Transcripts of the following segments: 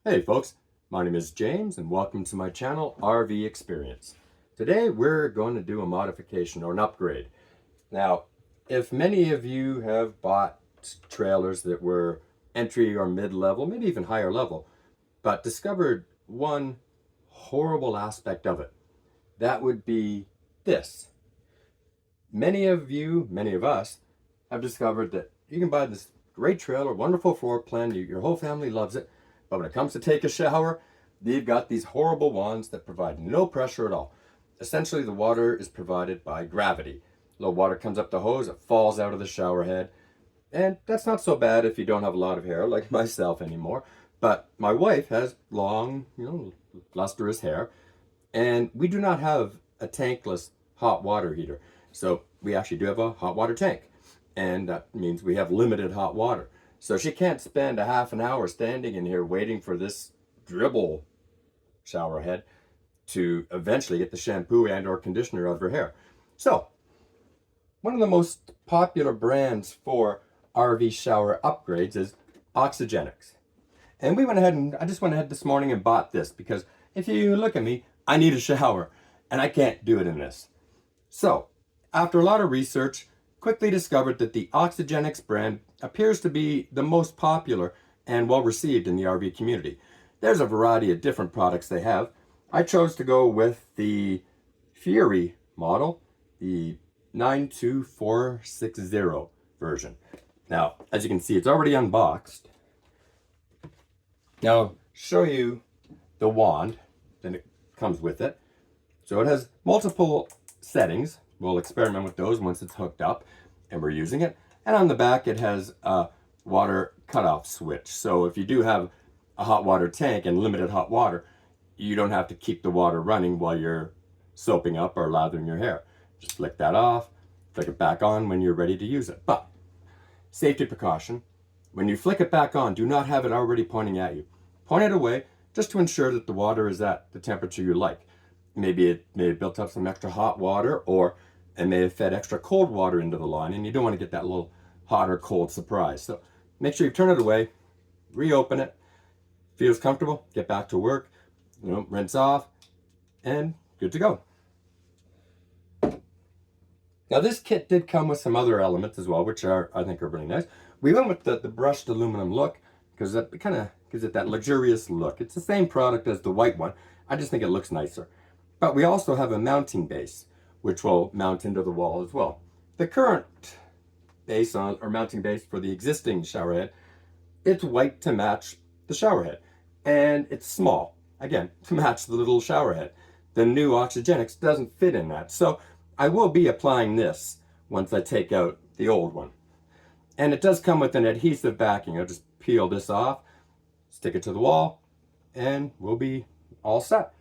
Hey folks, my name is James and welcome to my channel RV Experience. Today we're going to do a modification or an upgrade. Now, if many of you have bought trailers that were entry or mid-level, maybe even higher level, but discovered one horrible aspect of it, that would be this. Many of us have discovered that you can buy this great trailer, wonderful floor plan, your whole family loves it, but when it comes to take a shower, they've got these horrible wands that provide no pressure at all. Essentially, the water is provided by gravity. A little water comes up the hose, it falls out of the shower head, and that's not so bad if you don't have a lot of hair like myself anymore. But my wife has long, lustrous hair, and we do not have a tankless hot water heater. So we actually do have a hot water tank, and that means we have limited hot water. So she can't spend a half an hour standing in here waiting for this dribble shower head to eventually get the shampoo and or conditioner out of her hair. So one of the most popular brands for RV shower upgrades is OXYGENICS. And I just went ahead this morning and bought this because if you look at me, I need a shower and I can't do it in this. So after a lot of research, quickly discovered that the OXYGENICS brand appears to be the most popular and well received in the RV community. There's a variety of different products they have. I chose to go with the Fury model, the 92460 version. Now, as you can see, it's already unboxed. Now, I'll show you the wand that it comes with it. So it has multiple settings. We'll experiment with those once it's hooked up and we're using it. And on the back, it has a water cutoff switch. So if you do have a hot water tank and limited hot water, you don't have to keep the water running while you're soaping up or lathering your hair. Just flick that off, flick it back on when you're ready to use it. But safety precaution, when you flick it back on, do not have it already pointing at you. Point it away just to ensure that the water is at the temperature you like. Maybe it may have built up some extra hot water, or it may have fed extra cold water into the line, and you don't want to get that little hot or cold surprise. So make sure you turn it away, reopen it, feels comfortable, get back to work, rinse off, and good to go. Now this kit did come with some other elements as well, which I think are really nice. We went with the brushed aluminum look because that kind of gives it that luxurious look. It's the same product as the white one. I just think it looks nicer. But we also have a mounting base, which will mount into the wall as well. The current base or mounting base for the existing shower head, it's white to match the shower head. And it's small, again, to match the little shower head. The new OXYGENICS doesn't fit in that. So I will be applying this once I take out the old one. And it does come with an adhesive backing. I'll just peel this off, stick it to the wall, and we'll be all set.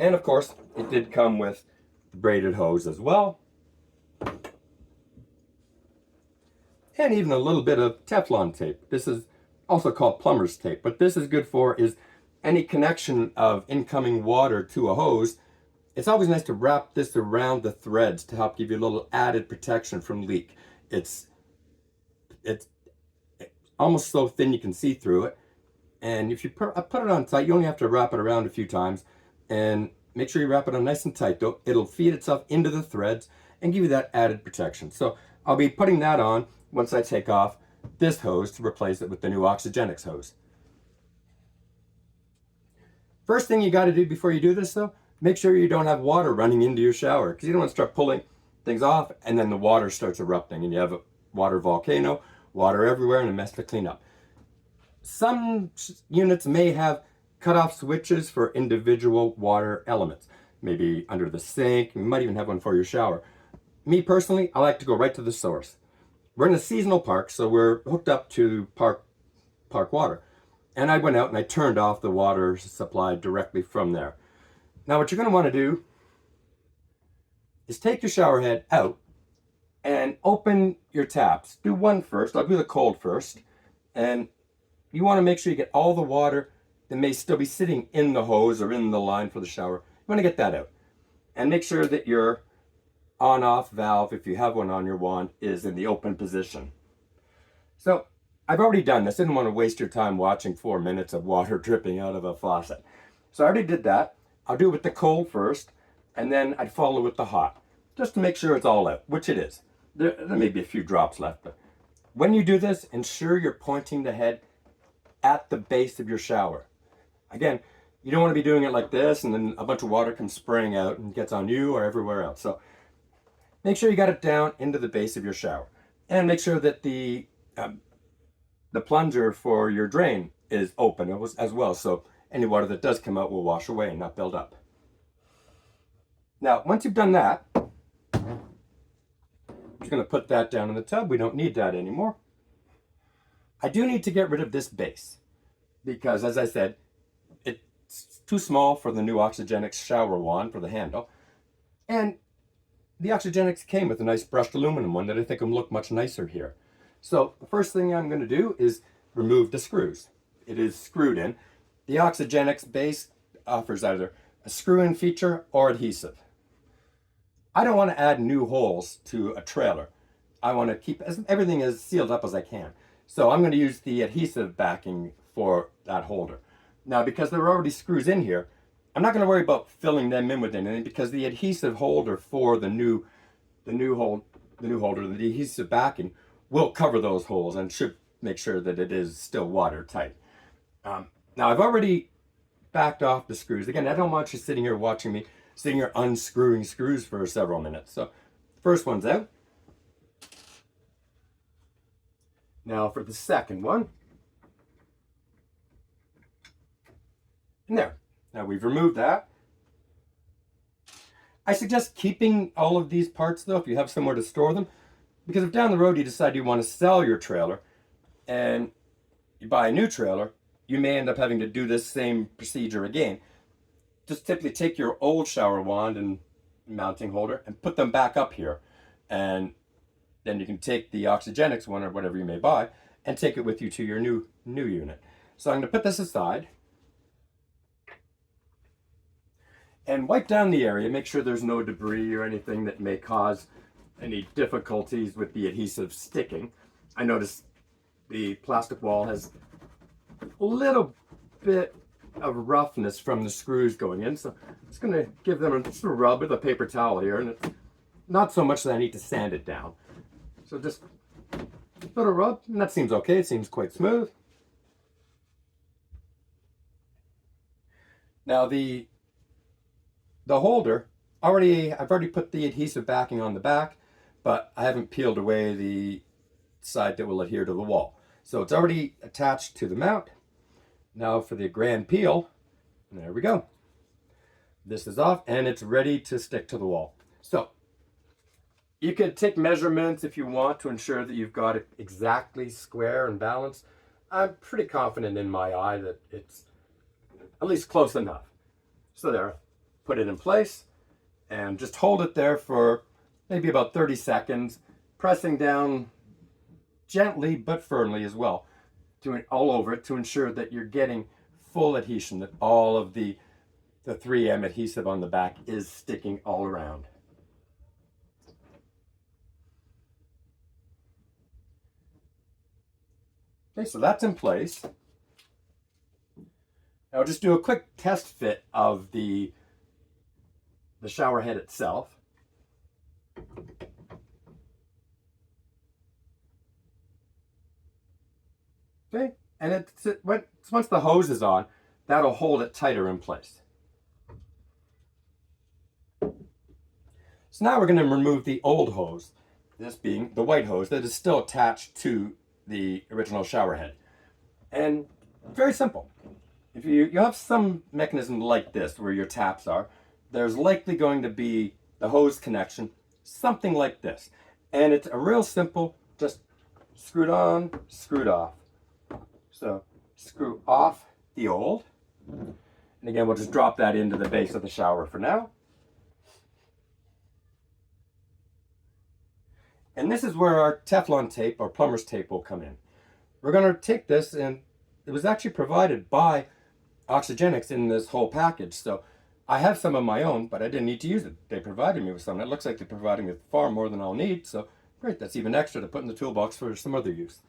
And of course, it did come with the braided hose as well. And even a little bit of Teflon tape. This is also called plumber's tape. What this is good for is any connection of incoming water to a hose. It's always nice to wrap this around the threads to help give you a little added protection from leak. It's almost so thin you can see through it. And if you put it on tight, you only have to wrap it around a few times. And make sure you wrap it on nice and tight though. It'll feed itself into the threads and give you that added protection. So I'll be putting that on once I take off this hose to replace it with the new OXYGENICS hose. First thing you got to do before you do this though, make sure you don't have water running into your shower because you don't want to start pulling things off and then the water starts erupting and you have a water volcano, water everywhere, and a mess to clean up. Some units may have cutoff switches for individual water elements, maybe under the sink. You might even have one for your shower. Me personally, I like to go right to the source. We're in a seasonal park, so we're hooked up to park water. And I went out and I turned off the water supply directly from there. Now what you're going to want to do is take your shower head out and open your taps. Do one first. I'll do the cold first. And you want to make sure you get all the water that may still be sitting in the hose or in the line for the shower. You want to get that out. And make sure that your on-off valve, if you have one on your wand, is in the open position. So I've already done this. I didn't want to waste your time watching 4 minutes of water dripping out of a faucet. So I already did that. I'll do it with the cold first, and then I'd follow with the hot, just to make sure it's all out, which it is. There may be a few drops left, but when you do this, ensure you're pointing the head at the base of your shower. Again, you don't want to be doing it like this and then a bunch of water comes spraying out and gets on you or everywhere else. So make sure you got it down into the base of your shower, and make sure that the plunger for your drain is open as well, so any water that does come out will wash away and not build up. Now, once you've done that, I'm just going to put that down in the tub. We don't need that anymore. I do need to get rid of this base because, as I said, it's too small for the new OXYGENICS shower wand for the handle. And the OXYGENICS came with a nice brushed aluminum one that I think will look much nicer here. So the first thing I'm going to do is remove the screws. It is screwed in. The OXYGENICS base offers either a screw-in feature or adhesive. I don't want to add new holes to a trailer. I want to keep everything as sealed up as I can. So I'm going to use the adhesive backing for that holder. Now, because there are already screws in here, I'm not going to worry about filling them in with anything because the adhesive holder for the new holder, the adhesive backing, will cover those holes and should make sure that it is still watertight. Now, I've already backed off the screws. Again, I don't want you sitting here watching me, sitting here unscrewing screws for several minutes. So, first one's out. Now for the second one. And there. Now we've removed that. I suggest keeping all of these parts though, if you have somewhere to store them. Because if down the road you decide you want to sell your trailer and you buy a new trailer, you may end up having to do this same procedure again. Just simply take your old shower wand and mounting holder and put them back up here. And then you can take the OXYGENICS one or whatever you may buy and take it with you to your new unit. So I'm going to put this aside and wipe down the area. Make sure there's no debris or anything that may cause any difficulties with the adhesive sticking. I noticed the plastic wall has a little bit of roughness from the screws going in, so I'm just going to give them a rub with a paper towel here, and it's not so much that I need to sand it down. So just a little rub, and that seems okay. It seems quite smooth. Now the holder, I've already put the adhesive backing on the back, but I haven't peeled away the side that will adhere to the wall. So it's already attached to the mount. Now for the grand peel, there we go. This is off and it's ready to stick to the wall. So you can take measurements if you want to ensure that you've got it exactly square and balanced. I'm pretty confident in my eye that it's at least close enough. So there, put it in place and just hold it there for maybe about 30 seconds, pressing down gently but firmly as well, all over it to ensure that you're getting full adhesion, that all of the 3M adhesive on the back is sticking all around. Okay, so that's in place. Now I'll just do a quick test fit of the shower head itself. Okay, and once the hose is on, that'll hold it tighter in place. So now we're going to remove the old hose, this being the white hose that is still attached to the original shower head. And very simple. If you have some mechanism like this where your taps are, there's likely going to be the hose connection, something like this. And it's a real simple, just screwed on, screwed off. So screw off the old. And again, we'll just drop that into the base of the shower for now. And this is where our Teflon tape or plumber's tape will come in. We're going to take this, and it was actually provided by OXYGENICS in this whole package. So I have some of my own, but I didn't need to use it. They provided me with some. It looks like they're providing me with far more than I'll need. So great, that's even extra to put in the toolbox for some other use.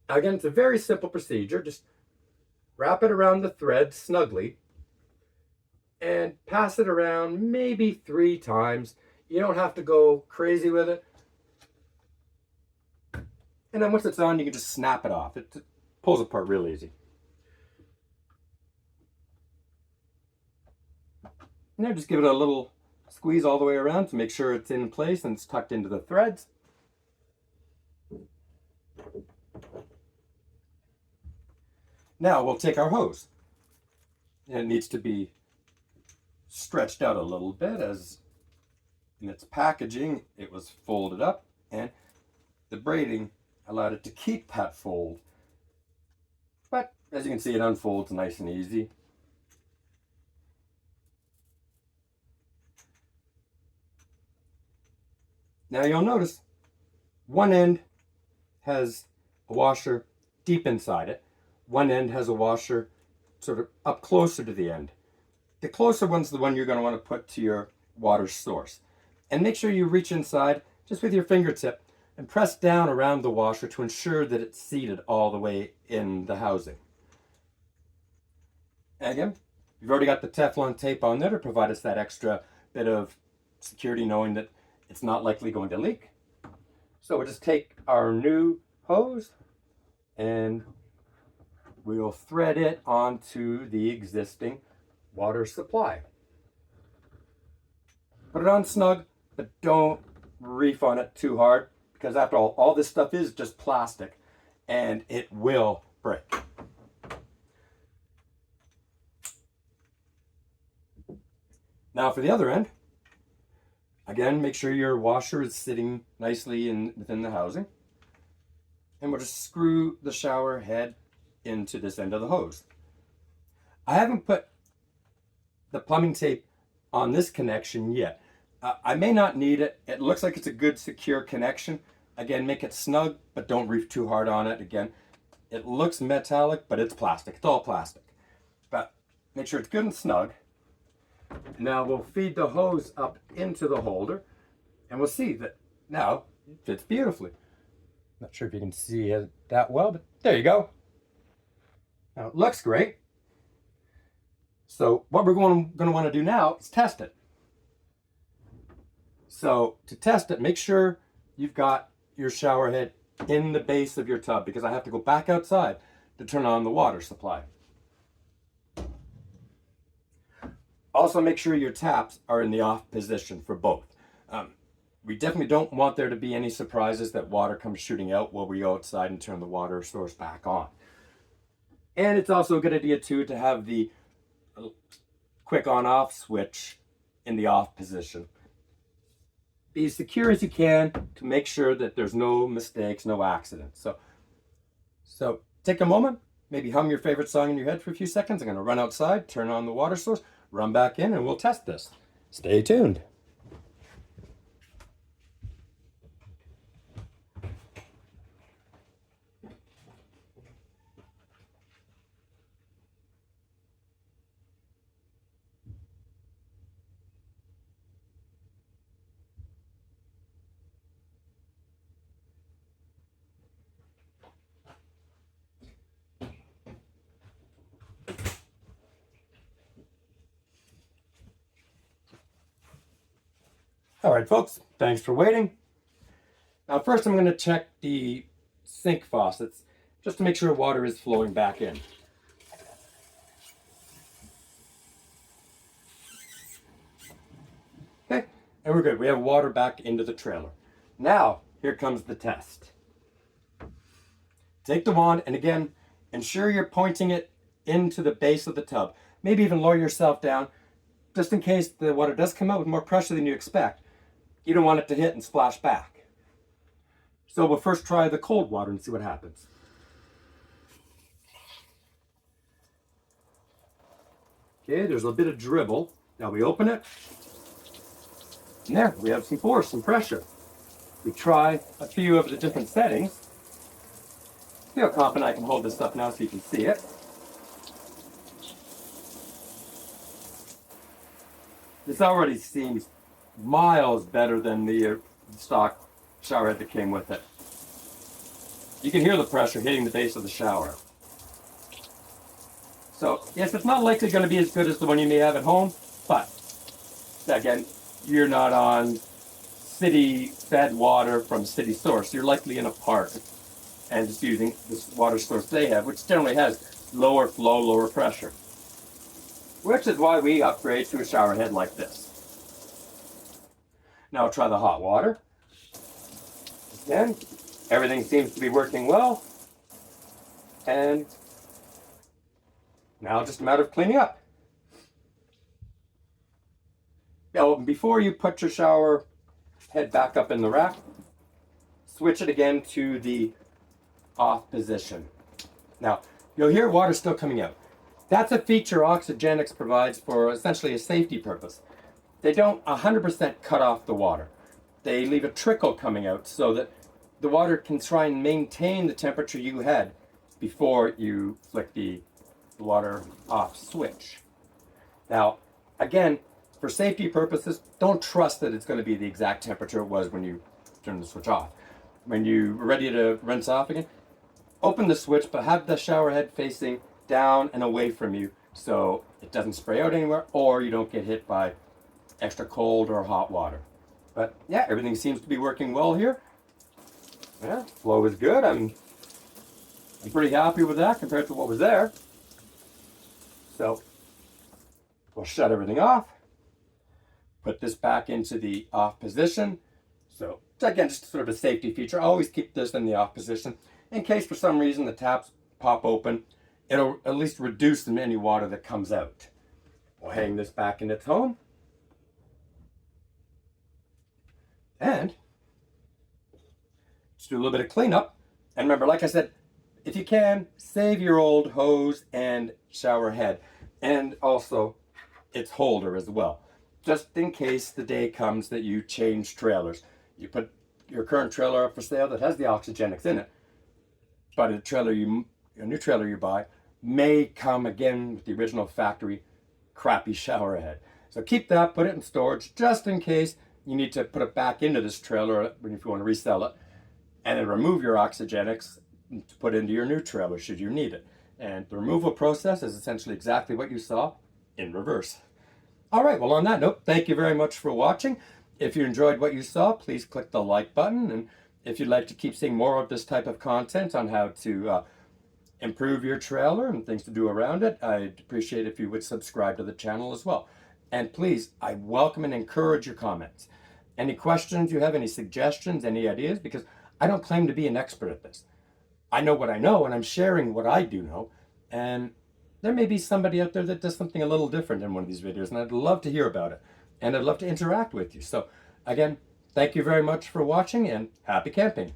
Again, it's a very simple procedure. Just wrap it around the thread snugly and pass it around maybe 3 times. You don't have to go crazy with it. And then once it's on, you can just snap it off. It pulls apart real easy. Now just give it a little squeeze all the way around to make sure it's in place and it's tucked into the threads. Now we'll take our hose. And it needs to be stretched out a little bit, as in its packaging it was folded up, and the braiding allowed it to keep that fold. But as you can see, it unfolds nice and easy. Now you'll notice one end has a washer deep inside it. One end has a washer sort of up closer to the end. The closer one's the one you're going to want to put to your water source. And make sure you reach inside just with your fingertip and press down around the washer to ensure that it's seated all the way in the housing. And again, you've already got the Teflon tape on there to provide us that extra bit of security, knowing that it's not likely going to leak. So we'll just take our new hose and we'll thread it onto the existing water supply. Put it on snug, but don't reef on it too hard, because after all this stuff is just plastic and it will break. Now for the other end, again, make sure your washer is sitting nicely within the housing. And we'll just screw the shower head into this end of the hose. I haven't put the plumbing tape on this connection yet. I may not need it. It looks like it's a good secure connection. Again, make it snug, but don't reef too hard on it. Again, it looks metallic, but it's plastic. It's all plastic. But make sure it's good and snug. Now we'll feed the hose up into the holder, and we'll see that now it fits beautifully. Not sure if you can see it that well, but there you go. Now it looks great. So what we're going to want to do now is test it. So to test it, make sure you've got your shower head in the base of your tub, because I have to go back outside to turn on the water supply. Also, make sure your taps are in the off position for both. We definitely don't want there to be any surprises that water comes shooting out while we go outside and turn the water source back on. And it's also a good idea too to have the quick on-off switch in the off position. Be as secure as you can to make sure that there's no mistakes, no accidents. So take a moment, maybe hum your favorite song in your head for a few seconds. I'm going to run outside, turn on the water source, run back in, and we'll test this. Stay tuned. All right, folks, thanks for waiting. Now, first I'm going to check the sink faucets just to make sure water is flowing back in. Okay, and we're good. We have water back into the trailer. Now, here comes the test. Take the wand, and again, ensure you're pointing it into the base of the tub. Maybe even lower yourself down, just in case the water does come out with more pressure than you expect. You don't want it to hit and splash back. So we'll first try the cold water and see what happens. Okay, there's a bit of dribble. Now we open it. And there, we have some force, some pressure. We try a few of the different settings. See how confident I can hold this up now so you can see it. This already seems miles better than the stock shower head that came with it. You can hear the pressure hitting the base of the shower. So yes, it's not likely going to be as good as the one you may have at home, but again, you're not on city-fed water from city source. You're likely in a park and just using this water source they have, which generally has lower flow, lower pressure. Which is why we upgrade to a shower head like this. Now try the hot water. Again, everything seems to be working well. And now just a matter of cleaning up. Now, before you put your shower head back up in the rack, switch it again to the off position. Now, you'll hear water still coming out. That's a feature OXYGENICS provides for essentially a safety purpose. They don't 100% cut off the water. They leave a trickle coming out so that the water can try and maintain the temperature you had before you flick the water off switch. Now, again, for safety purposes, don't trust that it's going to be the exact temperature it was when you turn the switch off. When you're ready to rinse off again, open the switch, but have the shower head facing down and away from you so it doesn't spray out anywhere or you don't get hit by extra cold or hot water. But yeah, everything seems to be working well here. Yeah, flow is good. I'm pretty happy with that compared to what was there. So we'll shut everything off. Put this back into the off position. So again, just sort of a safety feature. I always keep this in the off position in case for some reason the taps pop open. It'll at least reduce any water that comes out. We'll hang this back in its home. And just do a little bit of cleanup. And remember, like I said, if you can, save your old hose and shower head. And also its holder as well. Just in case the day comes that you change trailers. You put your current trailer up for sale that has the OXYGENICS in it. But a new trailer you buy may come again with the original factory crappy shower head. So keep that, put it in storage just in case you need to put it back into this trailer if you want to resell it. And then remove your OXYGENICS to put into your new trailer should you need it. And the removal process is essentially exactly what you saw in reverse. All right, well, on that note, thank you very much for watching. If you enjoyed what you saw, please click the like button. And if you'd like to keep seeing more of this type of content on how to improve your trailer and things to do around it, I'd appreciate if you would subscribe to the channel as well. And please, I welcome and encourage your comments. Any questions you have, any suggestions, any ideas, because I don't claim to be an expert at this. I know what I know, and I'm sharing what I do know. And there may be somebody out there that does something a little different in one of these videos, and I'd love to hear about it. And I'd love to interact with you. So again, thank you very much for watching, and happy camping.